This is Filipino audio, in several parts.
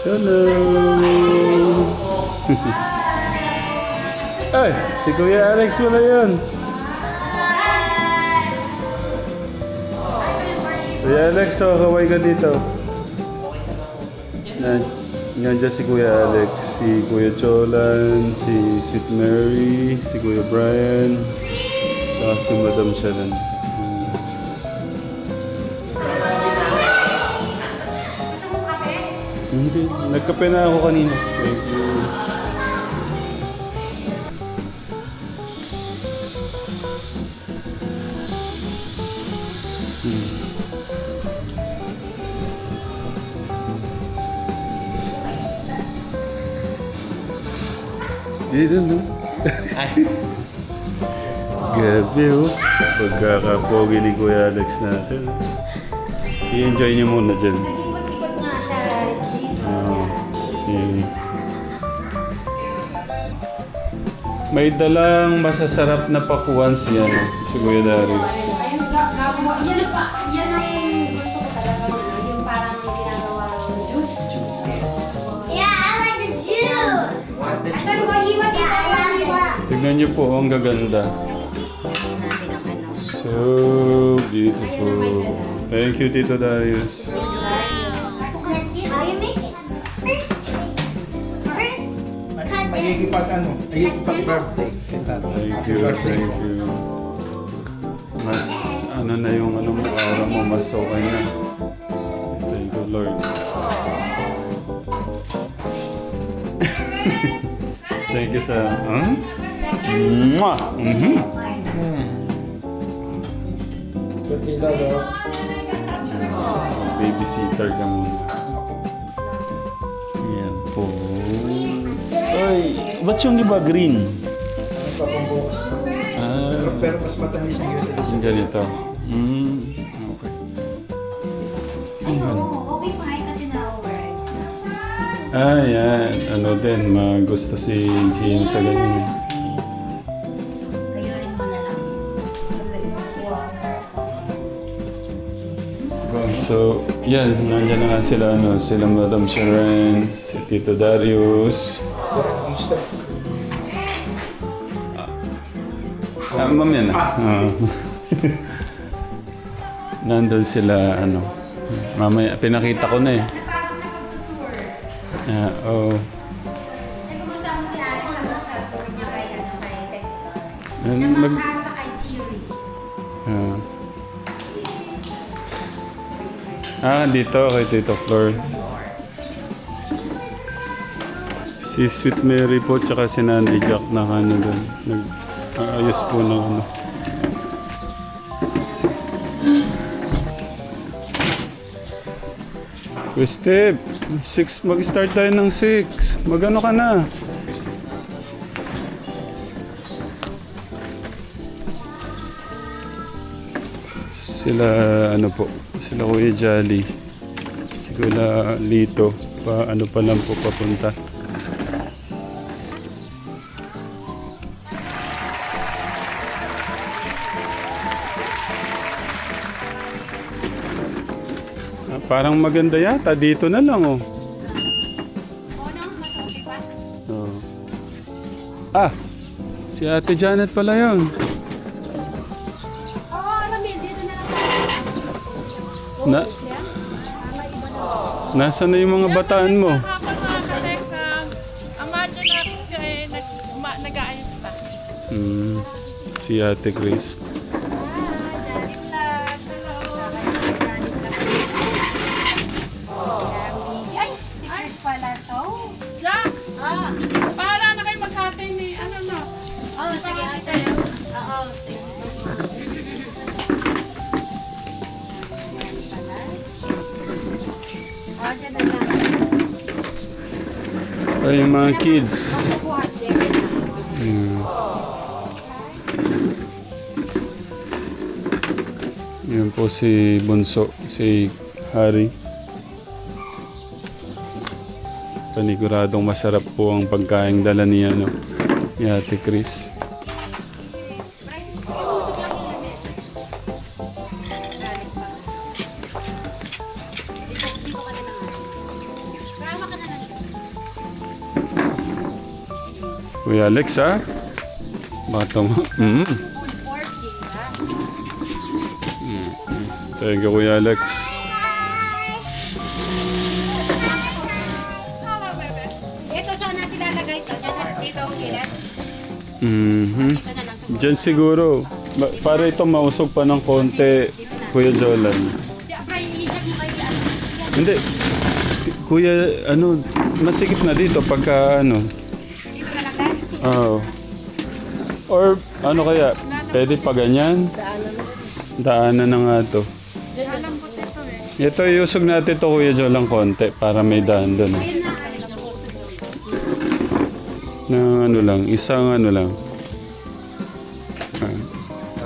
Hello! Ay, si Kuya Alex wala yun. Kuya Alex, so kaway ka dito. Nandiyan si Kuya Alex, si Kuya Cholan, si Sweet Mary, si Kuya Brian, saka si Madam Sharon. Hindi, nagkape na ako kanina. Thank you. Dito no? Gabi oh. Pagkakapogi ni Kuya Alex natin. I-enjoy niyo muna dyan. Nag-ikot-ikot nga siya. May dalang masasarap na pakuan siya, no? Si Kuya Darius. Ayun, gagawa. Yan ang gusto ko talaga. Yung parang ginagawa ng juice. Yeah, I like the juice. At then, hiwa-hiwa. Tignan niyo po, ang gaganda. So beautiful. Thank you, Tito Darius. Let's see how you make it. First, cut it. Pag-birthday. Thank you, thank you. Mas, ano na yung ano mo, aura mo, mas okay na. Thank you, Lord. Thank you sa, Mwah! Babysitter ka muna. Yan po. Ay, ba't yung iba green? Pero mas matamis ang user. Yung ganito. Okay. Ayan. Okay pa kasi na-over. Yan. Ano din, gusto si Jean sa ganyan. Ayurin mo na lang. So, yan. Nandiyan na nga sila, sila Madam Sharon, si Tito Darius. Ma'am yan Nandun sila, mamaya, pinakita ko na eh. Napagod sa pagtutour. Oo. Ay, kumusta mo si Alex sa tour niya kay Tector? Mag- Namakasa kay Siri. Dito kay Tito Flor. Si Sweet Mary po, tsaka si Nanay Jack na doon. Nag-ayos po ng Step, 6, mag-start tayo ng 6. Mag-ano ka na? Sila, sila Kuya Jolly. Si Kuya Lito, pa lang po papunta. Parang maganda yata. Dito na lang, oh. Oo, no? Mas okay pa? Oh. Si Ate Janet pala yun. Oo, Ramil, dito na lang tayo. Nasaan na yung mga bataan mo? Nag-aayos pa. Si Ate Chris. Johnny Vlog. Hello. Johnny Vlog. Ay, si Chris pala to. Yeah. Bahala na kayo maghati ni ano no. Oh, sige, ate. Oo, sige. Oh, dyan na lang. Ay, yung mga kids. Buhat din. Yan po si Bunso, si Harry. Paniguradong masarap po ang pagkain dala niya, ni Ate Chris. Usok lang yung lamesa. Galit pa. Dito ka na lang. Rawa ka na lang. Kuya Alex, ha? Bata mo. Full force, di ba? Thank you, Kuya Alex. Ito saan natin lalagay ito? Dito ang kilat. Mhm. Dito na lang siguro. Diyan siguro. Para ito mausog pa ng konti, Kuya Jolan. Siyempre, i-check mo kayo yan. Hindi. Kuya, ano, masikip na dito pagka ano. Dito na lang dahil. Oo. Or ano kaya, pwede pa ganyan? Daanan na nga to. Malambot ito eh. Ito, iusog natin to Kuya Jolan konti para may daan doon. Ayun na, alin na po. Na ano lang, isang ano lang. Ah.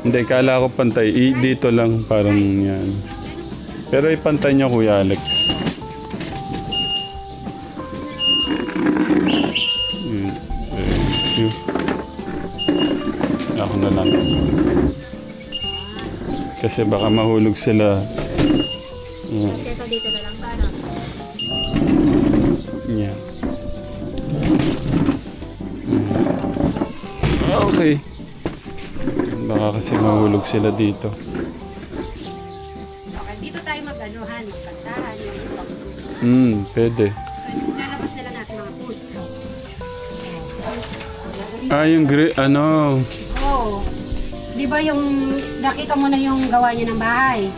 Hindi, kala ko pantay. Dito lang parang yan. Pero ipantay niyo Kuya Alex. Yun. Thank you. Ako na lang. Kasi baka mahulog sila. Yan. Ito dito na lang. Paano? Yan. Okay. Baka kasi mahulog sila dito. Okay, dito tayo mag-anuhan, magkantahan. Pwede. So, lalabas na lang natin mga food. Ah, yung ano. Oo. Di ba yung, nakita mo na yung gawa niya ng bahay?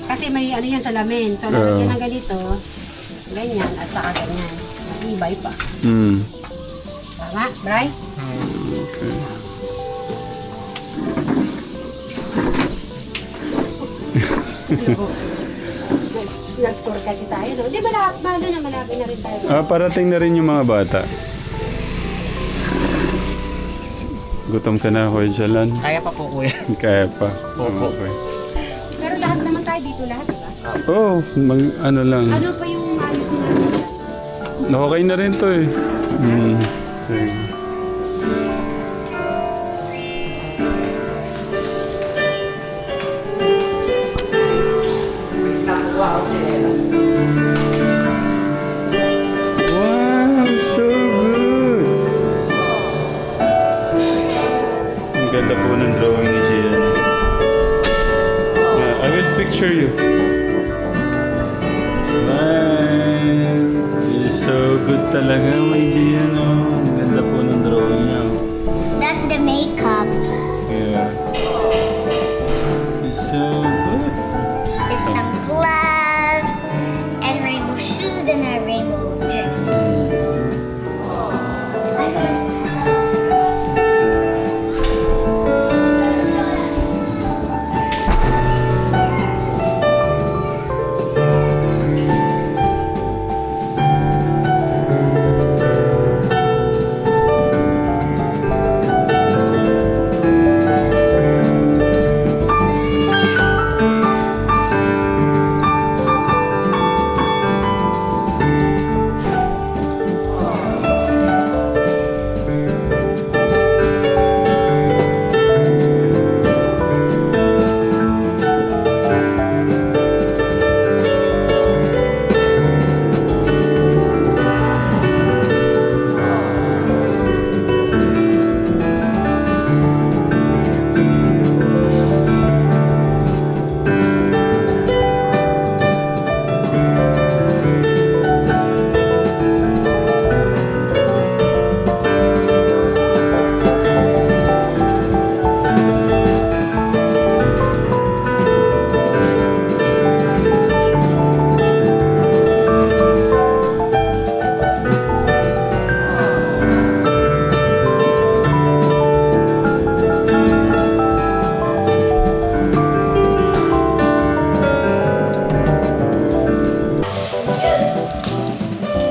Kasi may ano yan salamin. So, lalagyan ng ganito, ganyan, at saka ganyan. Ibay pa. Tama, Bray? Nag-tour kasi tayo, no? Di ba lahat ba na malaki na rin tayo? Ah, parating na rin yung mga bata. Gutom ka na, Kuya Jalan? Kaya pa po, kuya. Kaya pa. Opo. Okay. Pero lahat naman tayo dito, lahat, di ba? Oh, ano lang. Ano pa yung ayusin natin dyan? Okay na rin to eh. Okay. Wow, so good! Ang ganda po ng drawing ni Gian. Yeah, I will picture you. Man, it's so good talaga, may Gian. Oh. Ang ganda po ng drawing niya. That's the makeup. Yeah. It's so good. There's some gloves and rainbow shoes and a rainbow dress.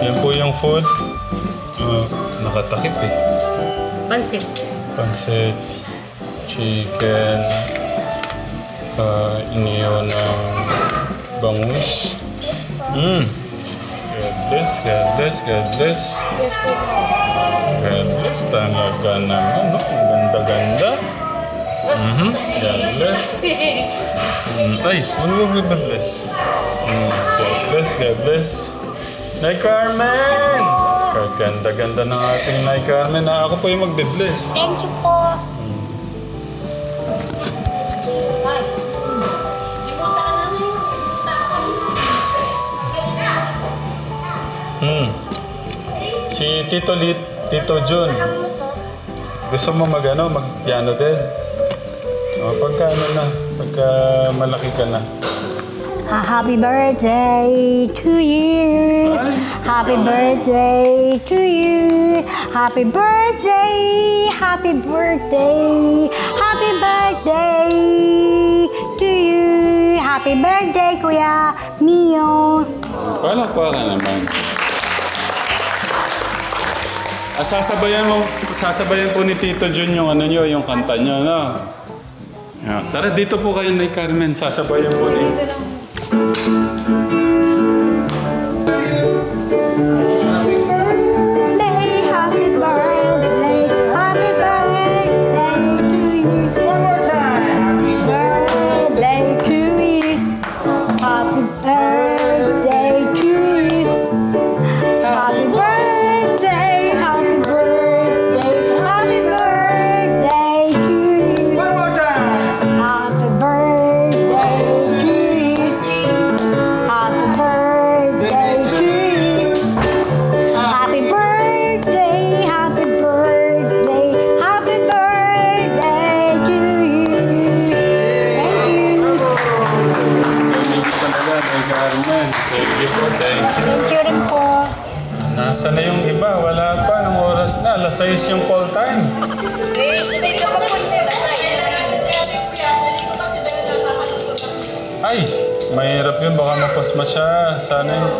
Yan po yung food. Nakatakip eh. Pansit. Pansit, chicken, inihaw ng bangus. God bless, God bless, God bless. God bless talaga naman, no? Ang ganda-ganda. God bless. Ay, God bless. God bless, God bless. Nay Carmen! Ganda-ganda ng ating Nay Carmen. Ako po yung magbe-bless. Thank you po. Si Tito Tito Jun. Gusto mo mag-piano din? O, pagka malaki ka na. Happy birthday to you. Happy birthday to you. Happy birthday. Happy birthday. Happy birthday to you. Happy birthday, Kuya Mio. Palakpakan naman. Sasabayan po ni Tito Jun yung yung kanta niyo, no? Yeah. Tara, dito po kayo, Nay Carmen. Sasabayan po ni... Happy birthday, happy birthday to you. One more time. Birthday to you. Happy birthday to you. Happy birthday, happy birthday, happy birthday to you. One more time. Happy birthday to you. Happy birthday to you. Happy birthday, happy birthday, happy birthday to you. Thank you. Thank you talaga, Nay Carmen. Thank you po, thank you. Thank you rin po. Nasa na yung iba? Wala pa. Anong oras na? Alas 6 yung call time. Ay! Mahirap yun. Baka mapasma siya. Sana yung...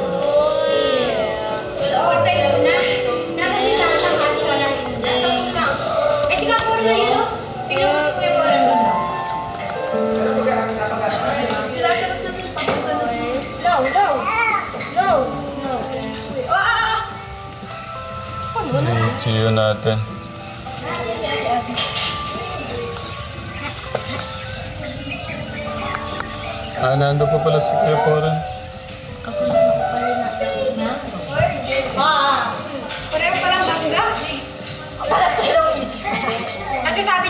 Chiyo natin. Nando pa pala si Kuya Poren. Pareho palang langga. Para sa Luis. Kasi sabi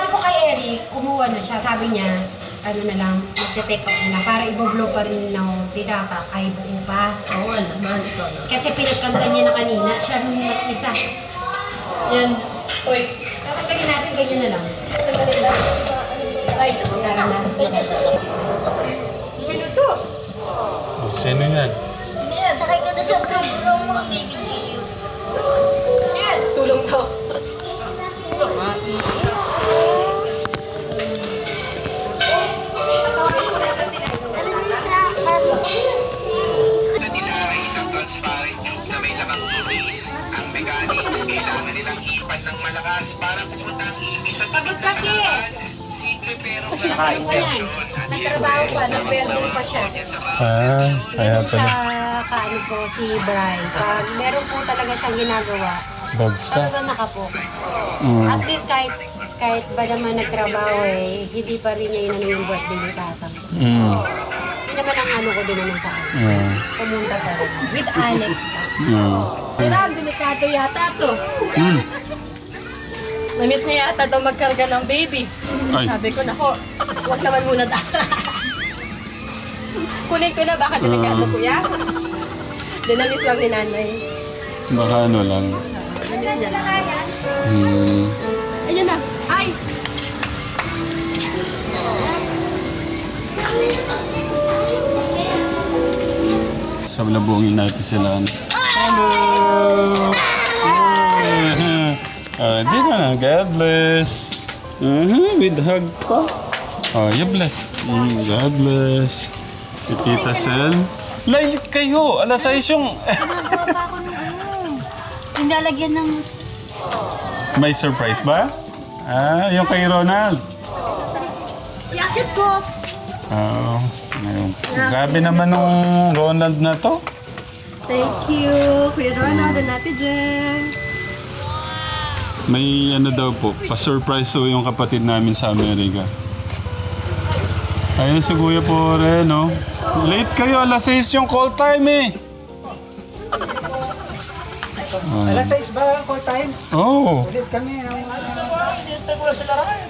ko kay Eric, kumuha na siya. Sabi niya, magte-take out na lang. Para i-blow pa rin na tinata kahit buo pa. Oo, naman. Kasi pinagkanta niya na kanina. Siya nung mag-isa. Yan. Uy. Dapat lagyan natin ganyan na lang. Ay, ito. Minuto. Sino yan? Sakay ko na sa program mo, baby Gio. Yan. Tulong to. Nila ay isang transparent tube na may lamang inis. Ang mechanics, kailangan nilang hipan ng malakas para pumunta ang ibis sa tubig na kalaban. Simple pero malaking tensyon. At Nagtrabaho pa, nag-welding pa siya. Kaya Sa kaano ko, si Bryce. Meron po talaga siyang ginagawa. Bagsak. Talaga nakapo. At least kahit ba naman nagtrabaho hindi pa rin niya inano yung birthday ni tatang. Yun naman ang ano ko din naman sa akin. Pumunta pa rin. With Alex. Pero ang delikado yata to. Namiss niya yata daw magkarga ng baby. Ay. Sabi ko, nako, wag naman muna kunin ko na, baka delikado kuya. Then namiss lang ni nanay. Baka ano lang. Namiss niya lang. Ayun na. Ay! Sablabungin natin sila. Hello! Di na. God bless. With hug pa. Oh, you bless. God bless. Si Tita Sel. Lailit kayo. Alas 6 yung... Pinalagyan ng... May surprise ba? Yung kay Ronald. Yakit ko! Oo. Ayun. Grabe naman nung Ronald na to. Thank you, Kuya Ronald and Ate Jen. May ano daw po, pa-surprise po yung kapatid namin sa Amerika. Ayun si Kuya po rin, no? Late kayo, alas 6 yung call time eh. Alas 6 ba call time? Oh. Ulit kami. Hinihintay ko lang sila rin.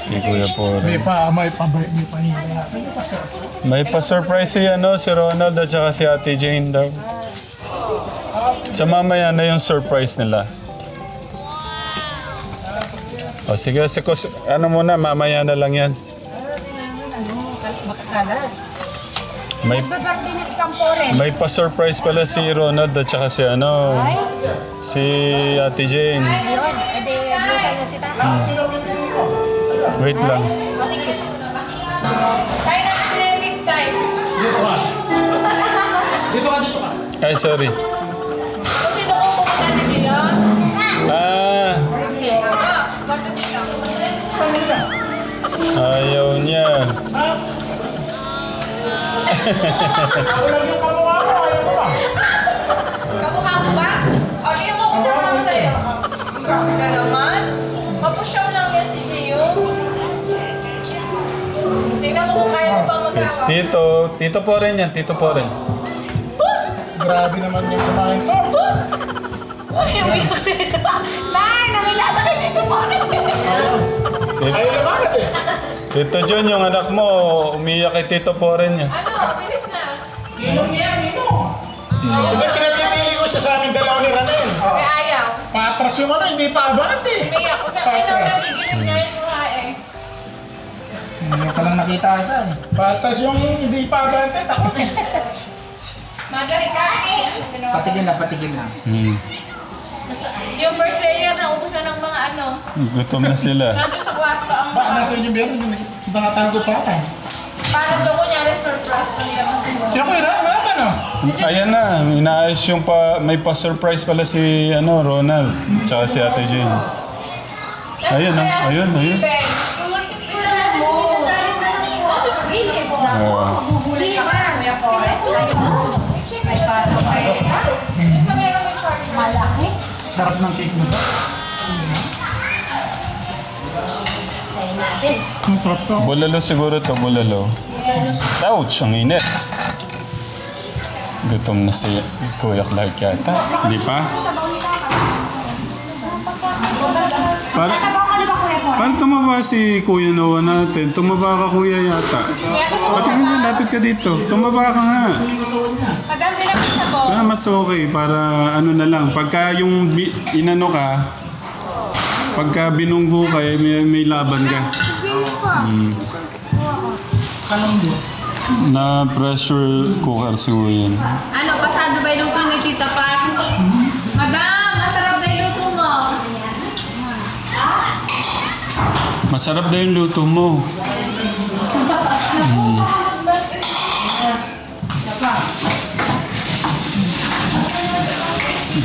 Si Kuya Poren. May pa. May pa-surprise si, si Ronald at saka si Ate Jane daw. Sa mamaya na yung surprise nila. O sige, muna, mamaya na lang yan. May, Babakti na si Kamporen. may pa-surprise pala si Ronald at saka si si Ate Jane. Yun, edi blusan na si Tata. Wait lang. O sige. Kaya na sila yung big time. Ay, sorry. Kasi doon ko pumunta ni Gio. Ah, Okay. Bato dito. ayaw niya. Kamukha mo ba? O, tingnan mo kung sasama sa'yo. Grabe ka naman. Mapusyaw lang yan si Gio. Tingnan mo kung kaya mo pang magkakaw. It's Tito. Tito po rin yan. Tito po rin. Grabe naman yung kumain to. Ay, umiyak sila. Nay, namilata ka dito po. Ayaw naman eh. Tito John, yung anak mo, umiyak kay Tito po rin yan. Ano, bilis na. Hindi, pinapipili ko siya sa aming dalawa ni Ranel. May ayaw. Patras yung hindi pa abante. Umiyak ko na. Ay, nagigilid niya yung mukha eh. Ngayon ka lang nakita ata eh. Patras yung hindi pa abante, takot eh. Margarita. Patigil lang. Yung first layer na ubos na ng mga ano. Gutom na sila. Nandun sa kwarto ang Ba, nasa inyo meron yung nakatago pa ata. paano daw kunyari surprise na nila kasi mo. Siya ko yun, wala pa no? Ayan na, inaayos yung may pa-surprise pala si Ronald. Tsaka si Ate Jane. Ayun, ayun. Gugulay ka ba, Kuya Poren? Ay, pasok ka. Malaki. Sarap ng cake mo to. Sa'yo natin. Ang sarap to. Bulalo siguro to, bulalo. Ouch, ang init. Gutom na si Kuya Clark yata. Hindi pa? Para, Sabaw ka na ba, Kuya Poren? paano tumaba si Kuya Noah natin? Tumaba ka Kuya yata. Patingin na, lapit ka dito. Tumaba ka nga. Madam din ang sabaw. Mas okay para ano na lang. Pagka yung inano ka, pagka binunggo ka, may laban ka. Na pressure cooker siguro yun. Ano, pasado ba yung luto ni Tita Pat? Madam, masarap na yung luto mo. Masarap daw yung luto mo.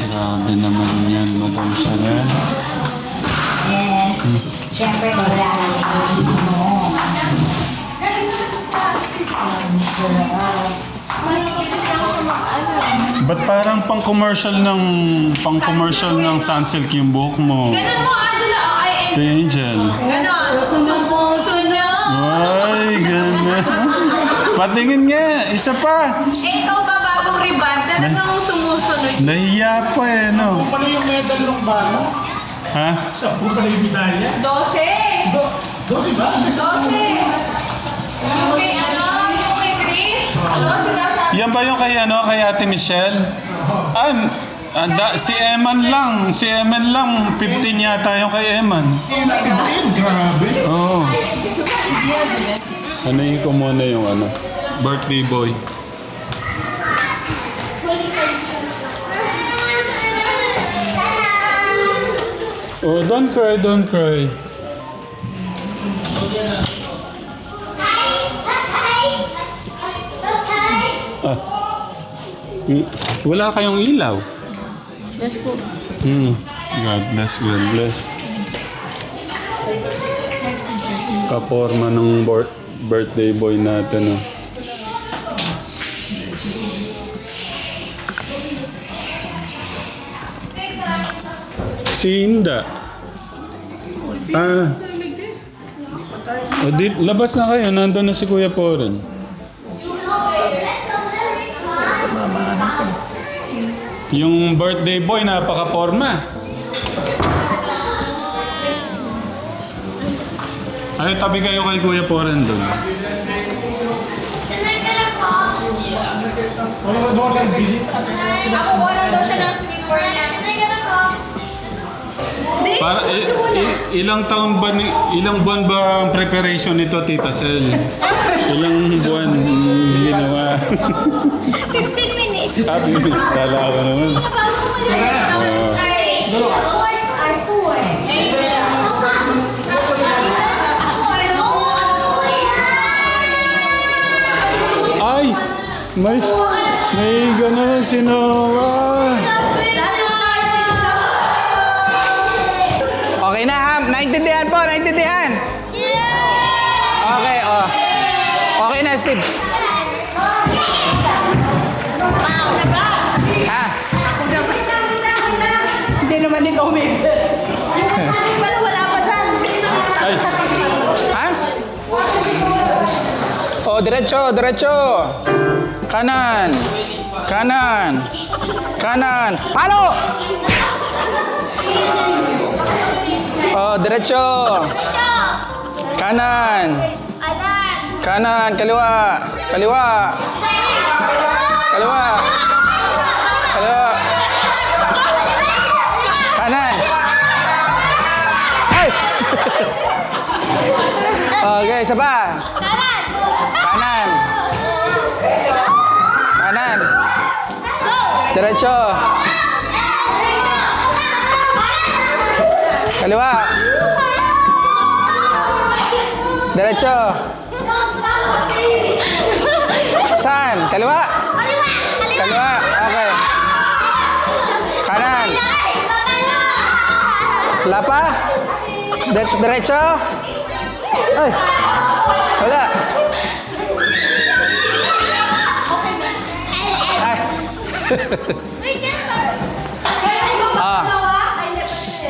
Grabe naman yan, Madam Chanel. Siyempre, wala Ba't parang pang-commercial ng Sunsilk yung buhok mo? Ganun mo, Angela. Oh, ay, The Angel. Ganon. Sumusunod. Ay, gana. Patingin nga, isa pa. Eh, ikaw ba bagong ribbon? Talagang sumusunod. Nahiya pa eh, no? Ano yung medal ng bano? Ha? Sa pala yung medalya? 12. 12 ba? 12. Yung kay yung kay Chris. Sinasabi. Yan ba yung kay Ate Michelle? Si Eman lang. Si Eman lang. 15 yata yung kay Eman. Grabe. Oo. Anayin ko muna yung birthday boy. Oh, don't cry, don't cry. Wala kayong ilaw. Yes po. God bless, God bless. Kaporma ng birthday boy natin. Oh. Si Inda. Labas na kayo. Nandun na si Kuya Poren. maano ko. Yung birthday boy, napaka-forma. Ay, tabi kayo kay Kuya Poren doon. Doon lang, visit. Ako, wala daw siya ng sleeper niya. Para, ilang buwan ba ang preparation nito, Tita Sel? Ilang buwan ginawa? 15 minutes. Sabi, kala ko naman. Ay! May gano'n si Noah. Okay na ha? Naintindihan po, naintindihan. Okay, oh. Okay na, Steve. Ha? Hindi naman ikaw may wala pa dyan. Ay! Ha? Oh, diretso, diretso. Kanan. Kanan. Kanan. Palo! Oh, diretso. Kanan. Kanan, kaliwa. Kaliwa. Kaliwa. Kaliwa. Kanan. Ay! Okay, isa pa. Kanan. Kanan. Diretso. Kaliwa. Diretso. Saan? Kaliwa? Kaliwa. Okay. Kanan. Wala pa? Diretso, diretso. Ay. Wala. Ay. Ah.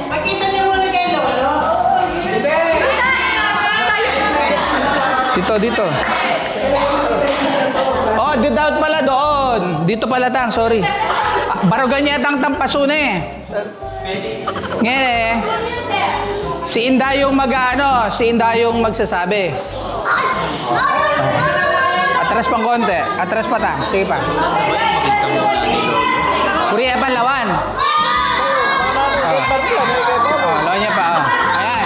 Makita niyo muna kay Lolo. Dito, dito. Oh, dito out pala doon. Dito pala tang, sorry. Barugan niya tang tampasune. Ngayon eh. Si Inda yung mag-ano, si Inda yung magsasabi. Atras pang konti. Atras pa tang. Sige pa. Kuriya pa lawan. Oh, lawan niya pa. Oh. Ayan.